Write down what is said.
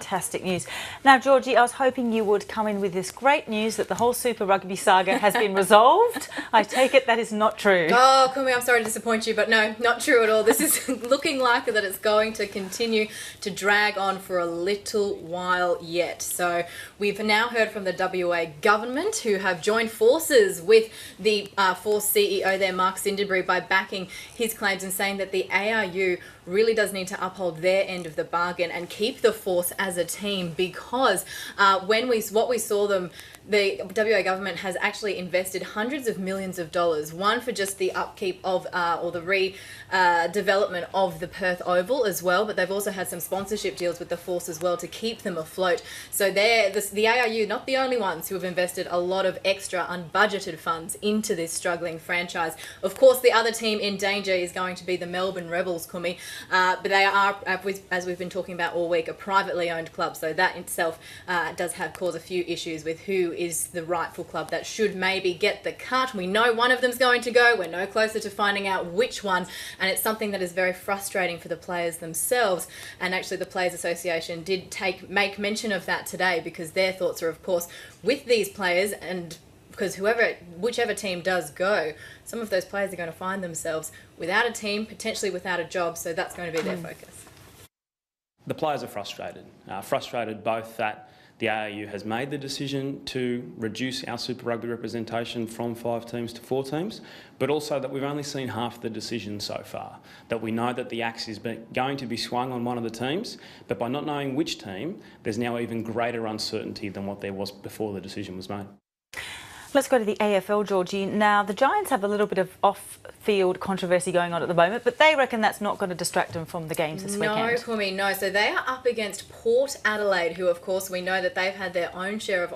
fantastic news. Now, Georgie, I was hoping you would come in with this great news that the whole Super Rugby saga has been resolved. I take it that is not true. Oh, Kumi, I'm sorry to disappoint you, but no, not true at all. This is looking like that it's going to continue to drag on for a little while yet. So we've now heard from the WA government, who have joined forces with the Force CEO there, Mark Cinderbury, by backing his claims and saying that the ARU really does need to uphold their end of the bargain and keep the Force as a team, because what we saw them, the WA government has actually invested hundreds of millions of dollars, one for just the upkeep of or the redevelopment of the Perth Oval as well, but they've also had some sponsorship deals with the Force as well to keep them afloat. So the ARU, not the only ones who have invested a lot of extra unbudgeted funds into this struggling franchise. Of course, the other team in danger is going to be the Melbourne Rebels, Kumi, but they are, as we've been talking about all week, a privately owned club, so that itself does cause a few issues with who is the rightful club that should maybe get the cut. We know one of them's going to go. We're no closer to finding out which one, and it's something that is very frustrating for the players themselves. And actually the Players Association did make mention of that today, because their thoughts are, of course, with these players, and because whichever team does go, some of those players are going to find themselves without a team, potentially without a job, so that's going to be their focus. The players are frustrated both that the ARU has made the decision to reduce our Super Rugby representation from 5 teams to 4 teams, but also that we've only seen half the decision so far. That we know that the axe is going to be swung on one of the teams, but by not knowing which team, there's now even greater uncertainty than what there was before the decision was made. Let's go to the AFL, Georgie. Now, the Giants have a little bit of off-field controversy going on at the moment, but they reckon that's not going to distract them from the games this weekend. No, Kumi, no. So they are up against Port Adelaide, who, of course, we know that they've had their own share of